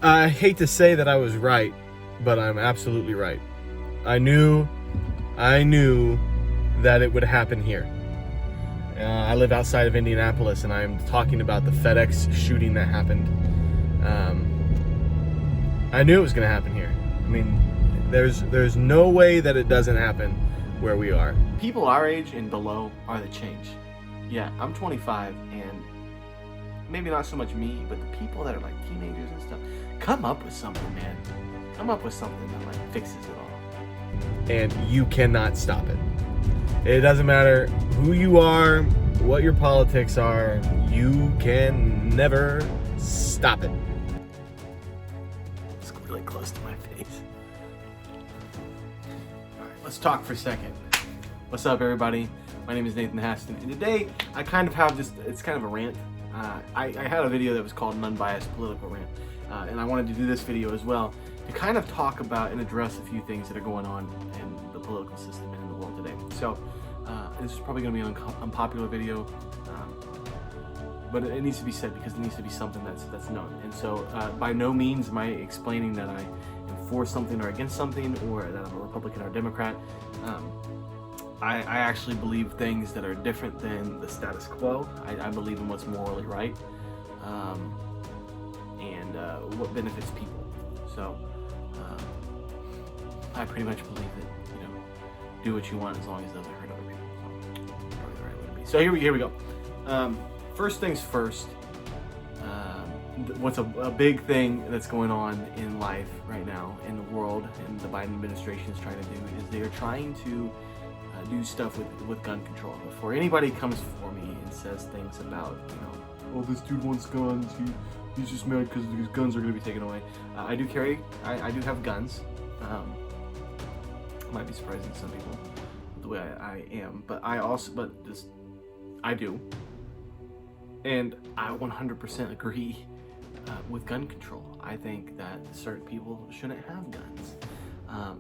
I hate to say that I was right, but I'm absolutely right. I knew that it would happen here. I live outside of Indianapolis, and I'm talking about the FedEx shooting that happened. I knew it was going to happen here. I mean, there's no way that it doesn't happen where we are. People our age and below are the change. Yeah, I'm 25, and maybe not so much me, but the people that are like teenagers and stuff, come up with something, man. Come up with something that like fixes it all. And you cannot stop it. It doesn't matter who you are, what your politics are, you can never stop it. It's really close to my face. All right, let's talk for a second. What's up, everybody? My name is Nathan Haston, and today I kind of have just, it's kind of a rant. I had a video that was called an unbiased political rant, and I wanted to do this video as well to kind of talk about and address a few things that are going on in the political system and in the world today. So this is probably going to be an unpopular video, but it needs to be said because it needs to be something that's known. And so by no means am I explaining that I am for something or against something, or that I'm a Republican or Democrat. I actually believe things that are different than the status quo. I believe in what's morally right, and what benefits people. So I pretty much believe that, you know, do what you want as long as it doesn't hurt other people. So probably the right way to be. So here we go. First things first. What's a big thing that's going on in life right now in the world, and the Biden administration is trying to do, is they are trying to do stuff with gun control. Before anybody comes for me and says things about, you know, oh, this dude wants guns, he's just mad because his guns are going to be taken away. I do have guns. Might be surprising to some people the way I am, but I do. And I 100% agree with gun control. I think that certain people shouldn't have guns.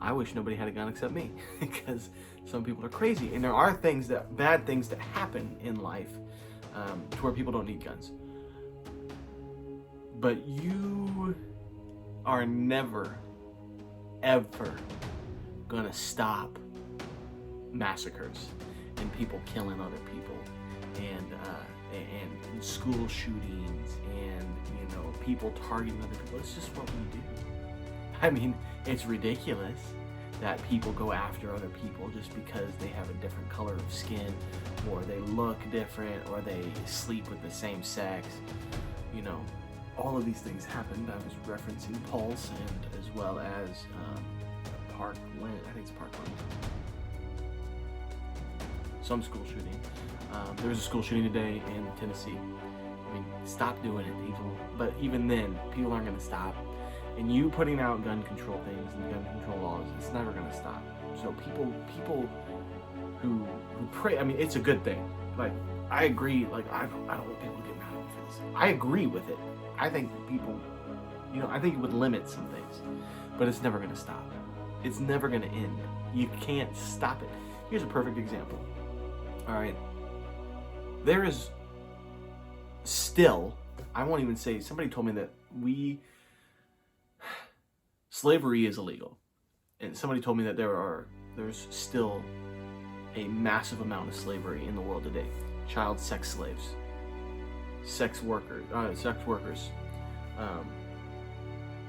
I wish nobody had a gun except me, because some people are crazy, and there are bad things that happen in life to where people don't need guns. But you are never, ever gonna stop massacres and people killing other people, and school shootings, and, you know, people targeting other people. It's just what we do. I mean, it's ridiculous that people go after other people just because they have a different color of skin, or they look different, or they sleep with the same sex. You know, all of these things happened. I was referencing Pulse, and as well as Parkland. I think it's Parkland. Some school shooting. There was a school shooting today in Tennessee. I mean, stop doing it, people. But even then, people aren't going to stop. And you putting out gun control things and gun control laws, it's never going to stop. So people who pray, I mean, it's a good thing. Like, I agree. Like, I don't want people to get mad at me for this. I agree with it. I think people, you know, I think it would limit some things, but it's never going to stop. It's never going to end. You can't stop it. Here's a perfect example. All right. There is still, I won't even say, somebody told me that slavery is illegal. And somebody told me that there's still a massive amount of slavery in the world today. Child sex slaves, sex workers,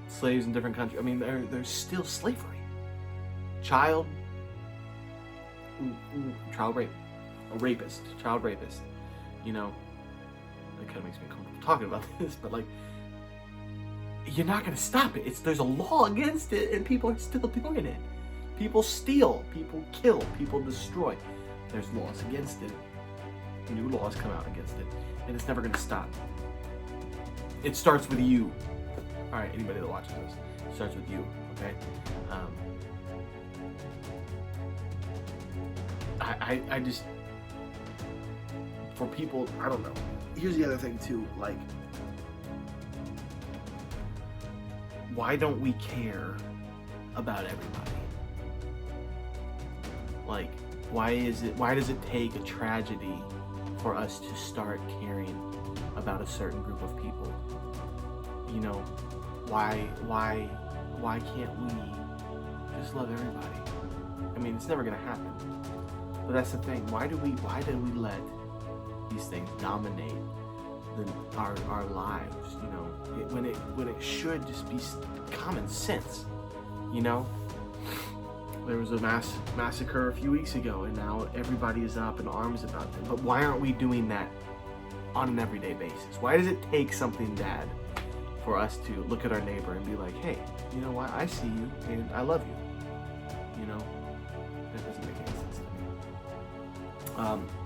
slaves in different countries. I mean, there's still slavery. Child rape, child rapist. You know, it kind of makes me uncomfortable talking about this, but like, you're not going to stop it. There's a law against it, and people are still doing it. People steal, people kill, people destroy. There's laws against it. New laws come out against it, and it's never going to stop. It starts with you. All right, anybody that watches this, it starts with you, okay? I just, for people, I don't know. Here's the other thing too, like, why don't we care about everybody? Like, why does it take a tragedy for us to start caring about a certain group of people? You know, why can't we just love everybody? I mean, it's never gonna happen. But that's the thing. Why do we let these things dominate our lives? You know, when it should just be common sense. You know, there was a massacre a few weeks ago, and now everybody is up in arms about it. But why aren't we doing that on an everyday basis? Why does it take something bad for us to look at our neighbor and be like, hey, you know what? I see you and I love you. You know, that doesn't make any sense to me.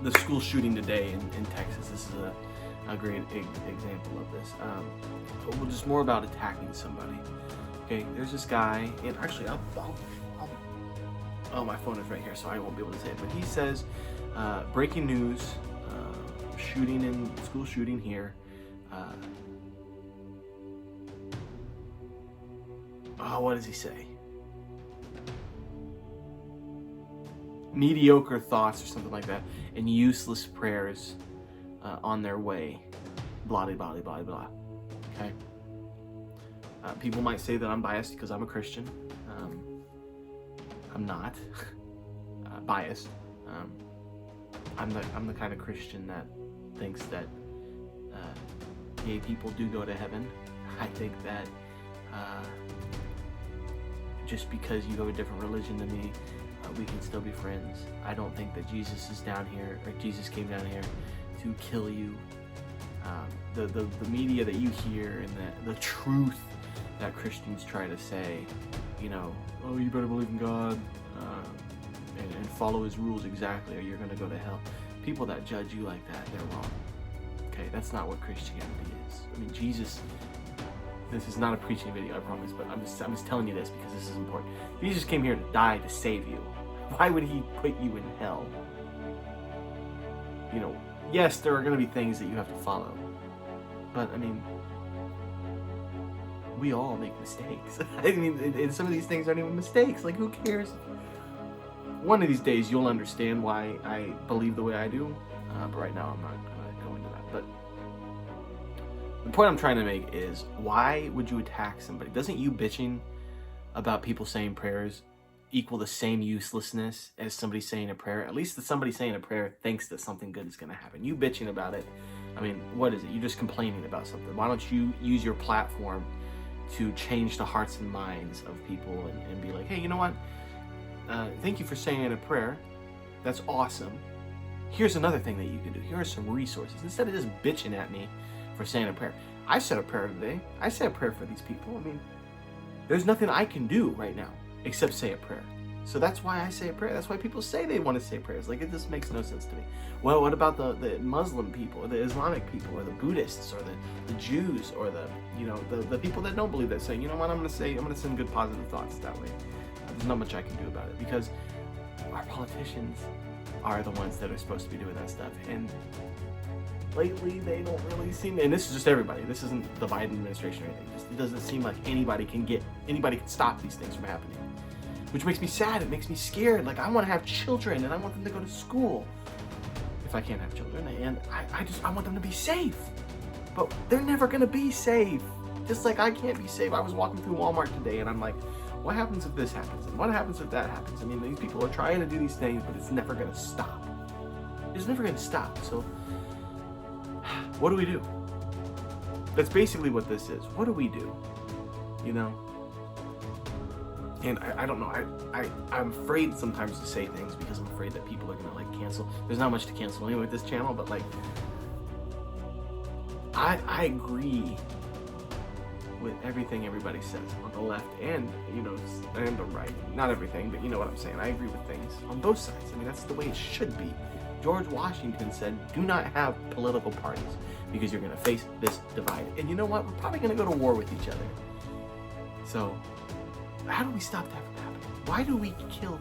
The school shooting today in Texas, this is a great example of this. Well, just more about attacking somebody. Okay, there's this guy, and actually, oh, my phone is right here, so I won't be able to say it. But he says, breaking news, school shooting here. What does he say? Mediocre thoughts or something like that, and useless prayers on their way. Blah, blah, blah, blah, blah. Okay? People might say that I'm biased because I'm a Christian. I'm not biased. I'm the kind of Christian that thinks that gay people do go to heaven. I think that just because you go a different religion than me, we can still be friends. I don't think that Jesus is down here, or Jesus came down here to kill you. The media that you hear and the truth that Christians try to say, you know, oh, you better believe in God and follow his rules exactly or you're going to go to hell. People that judge you like that, they're wrong. Okay, that's not what Christianity is. I mean, Jesus, this is not a preaching video, I promise, but I'm just telling you this because this is important. Jesus came here to die to save you. Why would he put you in hell? You know, yes, there are going to be things that you have to follow, but I mean, we all make mistakes. I mean, and some of these things aren't even mistakes. Like, who cares? One of these days, you'll understand why I believe the way I do. But right now, I'm not going to go into that. But the point I'm trying to make is, why would you attack somebody? Doesn't you bitching about people saying prayers equal the same uselessness as somebody saying a prayer? At least somebody saying a prayer thinks that something good is going to happen. You bitching about it, I mean, what is it? You're just complaining about something. Why don't you use your platform to change the hearts and minds of people and be like, hey, you know what? Thank you for saying a prayer. That's awesome. Here's another thing that you can do. Here are some resources. Instead of just bitching at me for saying a prayer. I said a prayer today. I said a prayer for these people. I mean, there's nothing I can do right now except say a prayer. So that's why I say a prayer. That's why people say they want to say prayers. Like, it just makes no sense to me. Well, what about the Muslim people, or the Islamic people, or the Buddhists, or the Jews, or the people that don't believe that, saying, you know what, I'm going to send good positive thoughts that way. There's not much I can do about it because our politicians are the ones that are supposed to be doing that stuff. And lately, they don't really seem, and this is just everybody. This isn't the Biden administration or anything. It doesn't seem like anybody can stop these things from happening. Which makes me sad. It makes me scared. Like, I want to have children and I want them to go to school. If I can't have children, and I want them to be safe. But they're never going to be safe. Just like I can't be safe. I was walking through Walmart today and I'm like, what happens if this happens? And what happens if that happens? I mean, these people are trying to do these things, but it's never going to stop. It's never going to stop. So what do we do? That's basically what this is. What do we do? You know? And I don't know. I'm afraid sometimes to say things because I'm afraid that people are gonna like cancel. There's not much to cancel anyway with this channel, but like, I agree with everything everybody says on the left and and the right. Not everything, but you know what I'm saying. I agree with things on both sides. I mean, that's the way it should be. George Washington said, "Do not have political parties because you're gonna face this divide." And you know what? We're probably gonna go to war with each other. So, how do we stop that from happening? Why do we kill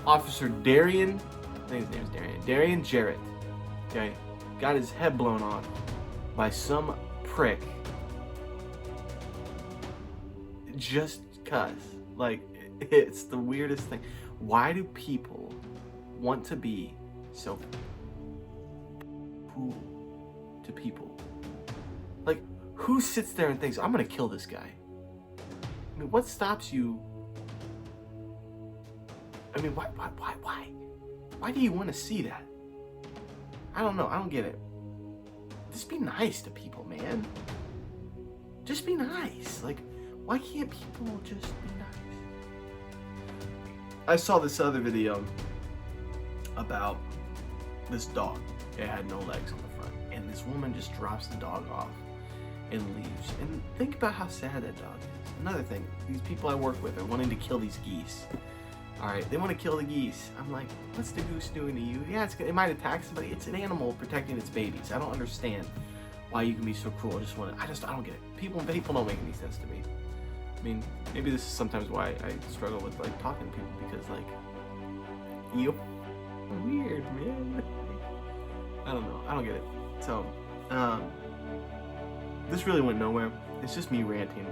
Officer Darian? I think his name is Darian. Darian Jarrett. Okay, got his head blown off by some prick. Just cuz. Like, it's the weirdest thing. Why do people want to be so cruel to people? Like, Who sits there and thinks, I'm gonna kill this guy? I mean, what stops you? I mean, why? Why do you want to see that? I don't know. I don't get it. Just be nice to people, man. Just be nice. Like, why can't people just be nice? I saw this other video about this dog. It had no legs on the front. And this woman just drops the dog off and leaves. And think about how sad that dog is. Another thing, these people I work with are wanting to kill these geese. Alright, they want to kill the geese. I'm like, what's the goose doing to you? Yeah, it might attack somebody. It's an animal protecting its babies. I don't understand why you can be so cruel. I don't get it. People don't make any sense to me. I mean, maybe this is sometimes why I struggle with like talking to people, because like, you're weird, man. I don't know. I don't get it. So, this really went nowhere. It's just me ranting.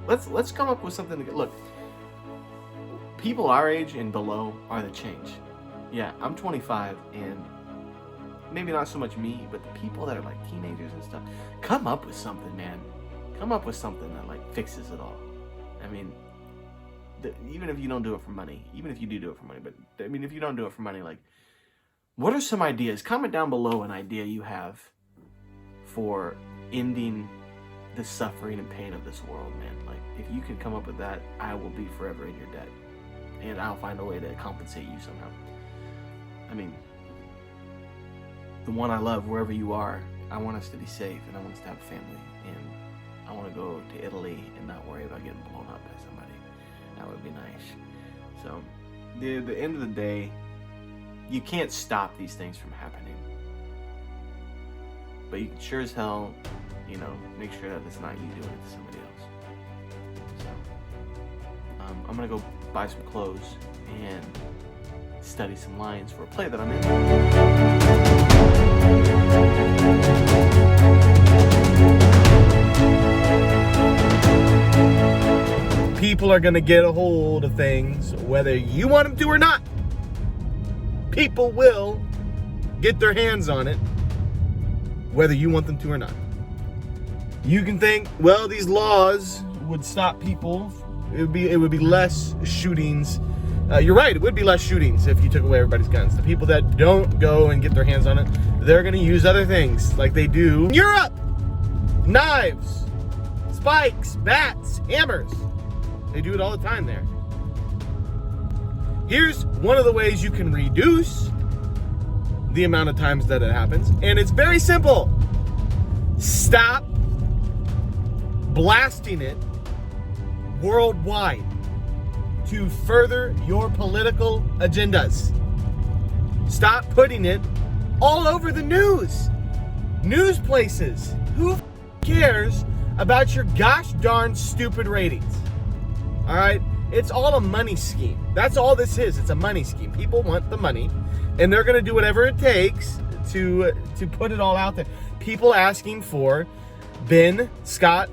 Let's come up with something to get. Look, people our age and below are the change. Yeah, I'm 25, and maybe not so much me, but the people that are like teenagers and stuff, come up with something, man. Come up with something that like fixes it all. I mean, even if you don't do it for money, even if you do it for money, but I mean, if you don't do it for money, like, what are some ideas? Comment down below an idea you have for ending the suffering and pain of this world, man. Like, if you can come up with that, I will be forever in your debt, and I'll find a way to compensate you somehow. I mean, the one I love, wherever you are, I want us to be safe, and I want us to have a family, and I want to go to Italy and not worry about getting blown up by somebody. That would be nice. So, the end of the day, you can't stop these things from happening, but you can sure as hell, you know, make sure that it's not you doing it to somebody else. So, I'm gonna go buy some clothes and study some lines for a play that I'm in. People are gonna get a hold of things, whether you want them to or not. People will get their hands on it, whether you want them to or not. You can think, well, these laws would stop people. It would be less shootings. You're right, it would be less shootings if you took away everybody's guns. The people that don't go and get their hands on it, they're going to use other things like they do in Europe. Knives, spikes, bats, hammers. They do it all the time there. Here's one of the ways you can reduce the amount of times that it happens, and it's very simple. Stop blasting it worldwide to further your political agendas. Stop putting it all over the news places. Who cares about your gosh darn stupid ratings? All right, it's all a money scheme. That's all this is. It's a money scheme. People want the money, and they're going to do whatever it takes to put it all out there. People asking for Brandon Scott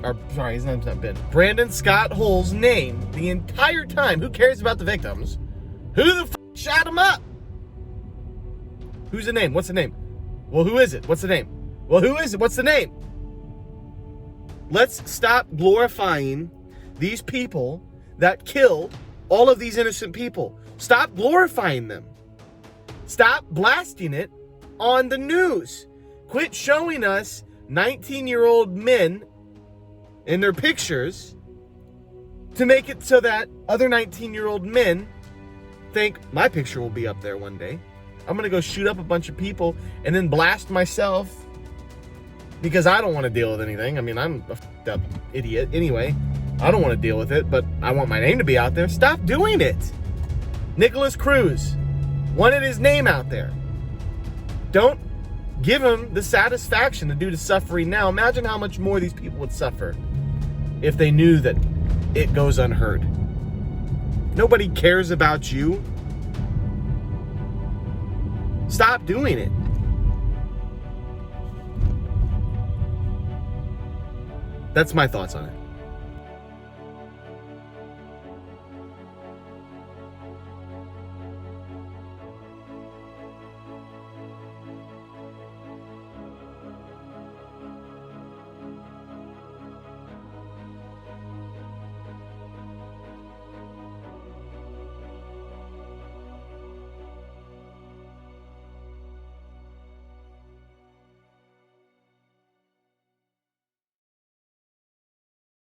Hull's name the entire time. Who cares about the victims? Who the f*** shot him up? Who's the name? What's the name? Well, who is it? What's the name? Well, who is it? What's the name? Let's stop glorifying these people that killed all of these innocent people. Stop glorifying them. Stop blasting it on the news. Quit showing us 19-year-old men in their pictures to make it so that other 19-year-old men think my picture will be up there one day. I'm gonna go shoot up a bunch of people and then blast myself because I don't want to deal with anything. I mean, I'm a f***ed up idiot anyway. I don't want to deal with it, but I want my name to be out there. Stop doing it. Nicholas Cruz wanted his name out there. Don't give him the satisfaction to do the suffering now. Imagine how much more these people would suffer if they knew that it goes unheard. Nobody cares about you. Stop doing it. That's my thoughts on it.